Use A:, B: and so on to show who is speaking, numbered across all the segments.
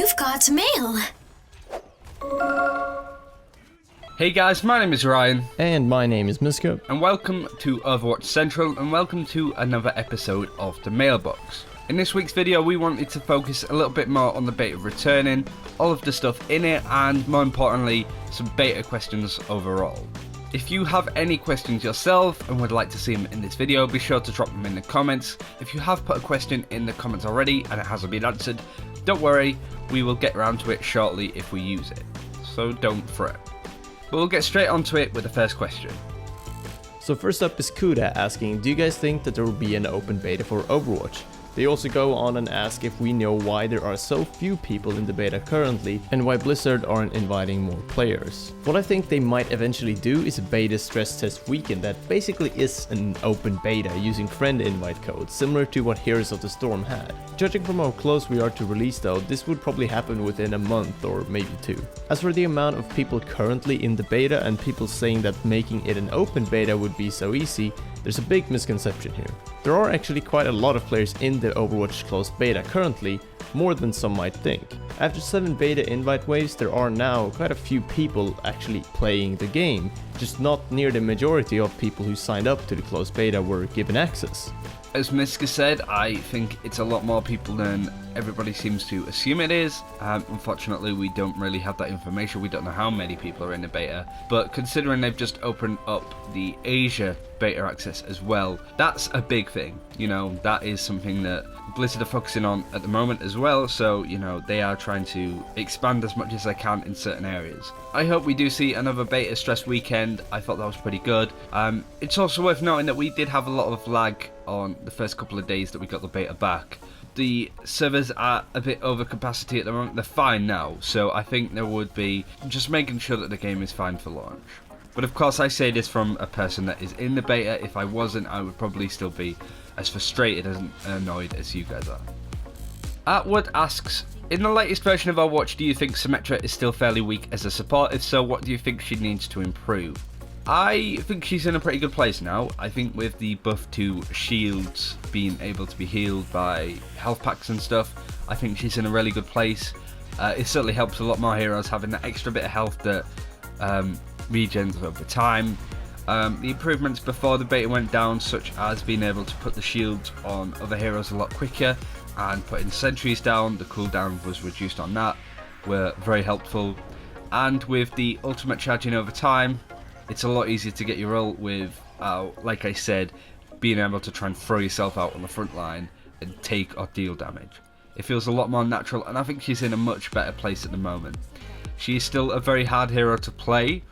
A: You've got mail.
B: Hey guys, my name is Ryan.
C: And my name is Misko.
B: And welcome to Overwatch Central, and welcome to another episode of the Mei-lbox. In this week's video, we wanted to focus a little bit more on the beta returning, all of the stuff in it, and more importantly, some beta questions overall. If you have any questions yourself and would like to see them in this video, be sure to drop them in the comments. If you have put a question in the comments already and it hasn't been answered, don't worry, we will get around to it shortly if we use it. So don't fret. But we'll get straight onto it with the first question.
C: So first up is Kuda asking, do you guys think that there will be an open beta for Overwatch? They also go on and ask if we know why there are so few people in the beta currently and why Blizzard aren't inviting more players. What I think they might eventually do is a beta stress test weekend that basically is an open beta using friend invite codes, similar to what Heroes of the Storm had. Judging from how close we are to release though, this would probably happen within a month or maybe two. As for the amount of people currently in the beta and people saying that making it an open beta would be so easy, there's a big misconception here. There are actually quite a lot of players in the Overwatch closed beta currently, more than some might think. After 7 beta invite waves, there are now quite a few people actually playing the game, just not near the majority of people who signed up to the closed beta were given access.
B: As Miska said, I think it's a lot more people than everybody seems to assume it is. Unfortunately, we don't really have that information. We don't know how many people are in the beta. But considering they've just opened up the Asia beta access as well, that's a big thing. You know, that is something that Blizzard are focusing on at the moment as well. So, you know, they are trying to expand as much as they can in certain areas. I hope we do see another beta stress weekend. I thought that was pretty good. It's also worth noting that we did have a lot of lag on the first couple of days that we got the beta back. The servers are a bit over capacity at the moment. They're fine now, so I think there would be just making sure that the game is fine for launch. But of course, I say this from a person that is in the beta. If I wasn't, I would probably still be as frustrated and annoyed as you guys are. Atwood asks, in the latest version of Overwatch, do you think Symmetra is still fairly weak as a support? If so, what do you think she needs to improve? I think she's in a pretty good place now. I think with the buff to shields being able to be healed by health packs and stuff, I think she's in a really good place. It certainly helps a lot more heroes having that extra bit of health that regens over time. The improvements before the beta went down, such as being able to put the shields on other heroes a lot quicker and putting sentries down, the cooldown was reduced on that, were very helpful. And with the ultimate charging over time, it's a lot easier to get your ult with, like I said, being able to try and throw yourself out on the front line and take or deal damage. It feels a lot more natural, and I think she's in a much better place at the moment. She's still a very hard hero to play.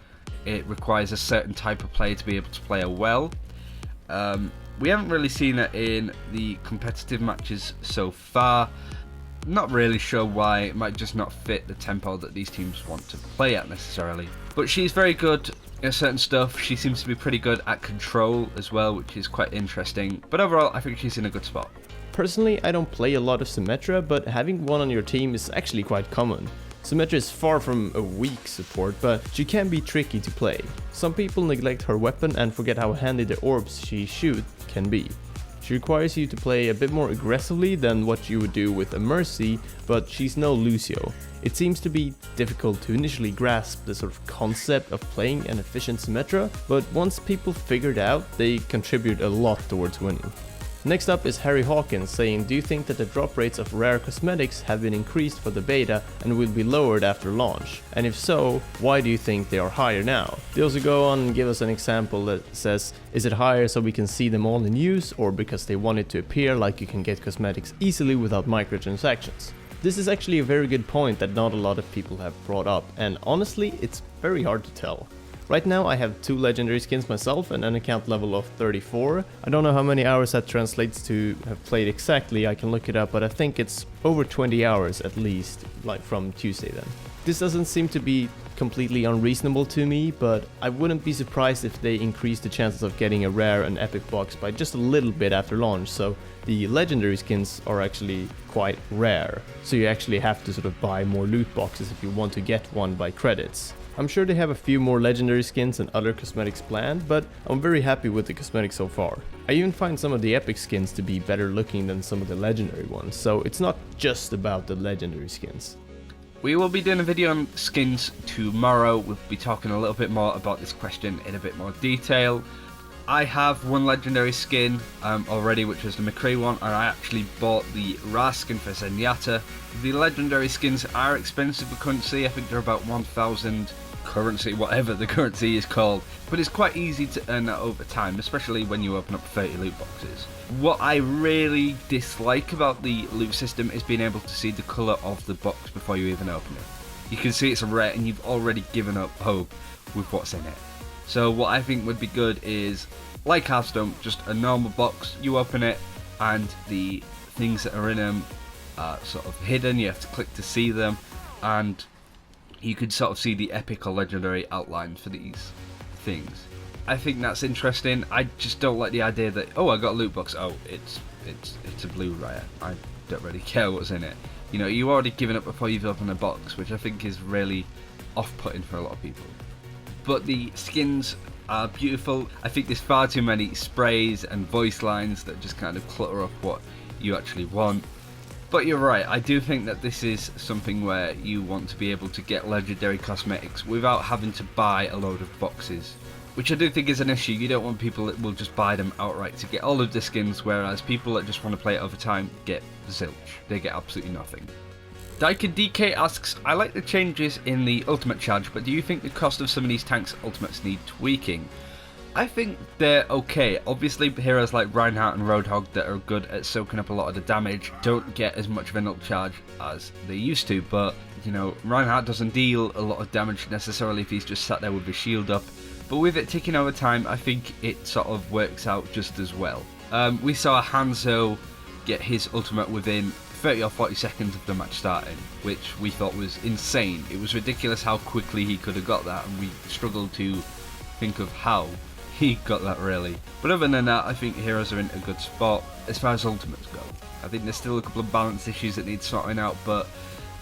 B: It requires a certain type of player to be able to play her well. We haven't really seen her in the competitive matches so far. Not really sure why. It might just not fit the tempo that these teams want to play at necessarily. But she's very good at certain stuff. She seems to be pretty good at control as well, which is quite interesting. But overall, I think she's in a good spot.
C: Personally, I don't play a lot of Symmetra, but having one on your team is actually quite common. Symmetra is far from a weak support, but she can be tricky to play. Some people neglect her weapon and forget how handy the orbs she shoots can be. She requires you to play a bit more aggressively than what you would do with a Mercy, but she's no Lucio. It seems to be difficult to initially grasp the sort of concept of playing an efficient Symmetra, but once people figure it out, they contribute a lot towards winning. Next up is Harry Hawkins saying, do you think that the drop rates of rare cosmetics have been increased for the beta and will be lowered after launch? And if so, why do you think they are higher now? They also go on and give us an example that says, is it higher so we can see them all in use, or because they want it to appear like you can get cosmetics easily without microtransactions? This is actually a very good point that not a lot of people have brought up, and honestly, it's very hard to tell. Right now I have 2 legendary skins myself and an account level of 34. I don't know how many hours that translates to have played exactly, I can look it up, but I think it's over 20 hours at least, like from Tuesday then. This doesn't seem to be completely unreasonable to me, but I wouldn't be surprised if they increase the chances of getting a rare and epic box by just a little bit after launch, so the legendary skins are actually quite rare. So you actually have to sort of buy more loot boxes if you want to get one by credits. I'm sure they have a few more legendary skins and other cosmetics planned, but I'm very happy with the cosmetics so far. I even find some of the epic skins to be better looking than some of the legendary ones, so it's not just about the legendary skins.
B: We will be doing a video on skins tomorrow. We'll be talking a little bit more about this question in a bit more detail. I have one legendary skin already, which is the McCree one, and I actually bought the rare skin for Zenyatta. The legendary skins are expensive for currency. I think they're about 1,000 currency, whatever the currency is called, but it's quite easy to earn that over time, especially when you open up 30 loot boxes. What I really dislike about the loot system is being able to see the colour of the box before you even open it. You can see it's a rare and you've already given up hope with what's in it. So what I think would be good is, like Hearthstone, just a normal box, you open it and the things that are in them are sort of hidden, you have to click to see them, and you could sort of see the epic or legendary outline for these things. I think that's interesting. I just don't like the idea that, oh, I got a loot box, oh, it's a blue rare. I don't really care what's in it. You know, you already given up before you've opened a box, which I think is really off-putting for a lot of people. But the skins are beautiful. I think there's far too many sprays and voice lines that just kind of clutter up what you actually want. But you're right, I do think that this is something where you want to be able to get legendary cosmetics without having to buy a load of boxes, which I do think is an issue. You don't want people that will just buy them outright to get all of the skins, whereas people that just want to play it over time get zilch. They get absolutely nothing. Daika DK asks, I like the changes in the ultimate charge, but do you think the cost of some of these tanks' ultimates need tweaking? I think they're okay. Obviously, heroes like Reinhardt and Roadhog that are good at soaking up a lot of the damage don't get as much of an ult charge as they used to, but, you know, Reinhardt doesn't deal a lot of damage necessarily if he's just sat there with his shield up, but with it ticking over time, I think it sort of works out just as well. We saw Hanzo get his ultimate within 30 or 40 seconds of the match starting, which we thought was insane. It was ridiculous how quickly he could have got that, and we struggled to think of how he got that, really. But other than that, I think heroes are in a good spot as far as ultimates go. I think there's still a couple of balance issues that need sorting out, but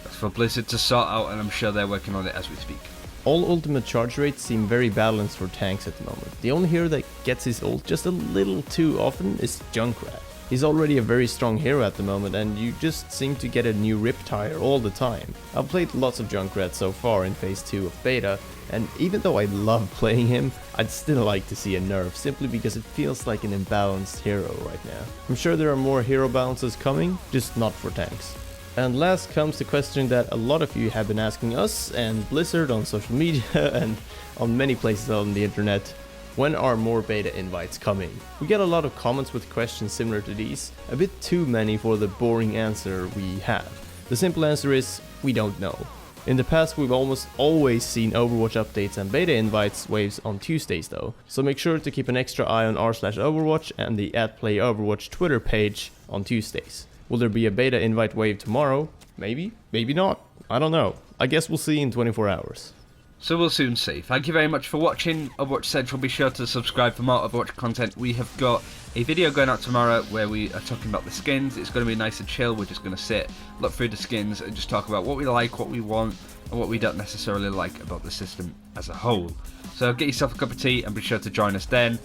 B: that's for Blizzard to sort out, and I'm sure they're working on it as we speak.
C: All ultimate charge rates seem very balanced for tanks at the moment. The only hero that gets his ult just a little too often is Junkrat. He's already a very strong hero at the moment, and you just seem to get a new rip tire all the time. I've played lots of Junkrat so far in phase 2 of beta, and even though I love playing him, I'd still like to see a nerf, simply because it feels like an imbalanced hero right now. I'm sure there are more hero balances coming, just not for tanks. And last comes the question that a lot of you have been asking us and Blizzard on social media and on many places on the internet. When are more beta invites coming? We get a lot of comments with questions similar to these, a bit too many for the boring answer we have. The simple answer is, we don't know. In the past, we've almost always seen Overwatch updates and beta invites waves on Tuesdays though, so make sure to keep an extra eye on r/Overwatch and the @PlayOverwatch Twitter page on Tuesdays. Will there be a beta invite wave tomorrow? Maybe, maybe not. I don't know. I guess we'll see in 24 hours.
B: So we'll soon see. Thank you very much for watching Overwatch Central. Be sure to subscribe for more Overwatch content. We have got a video going out tomorrow where we are talking about the skins. It's going to be nice and chill. We're just going to sit, look through the skins, and just talk about what we like, what we want, and what we don't necessarily like about the system as a whole. So get yourself a cup of tea and be sure to join us then.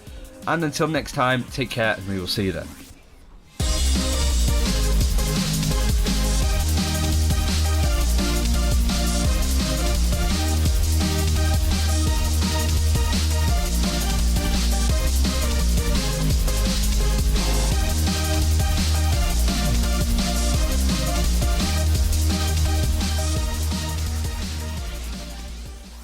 B: And until next time, take care and we will see you then.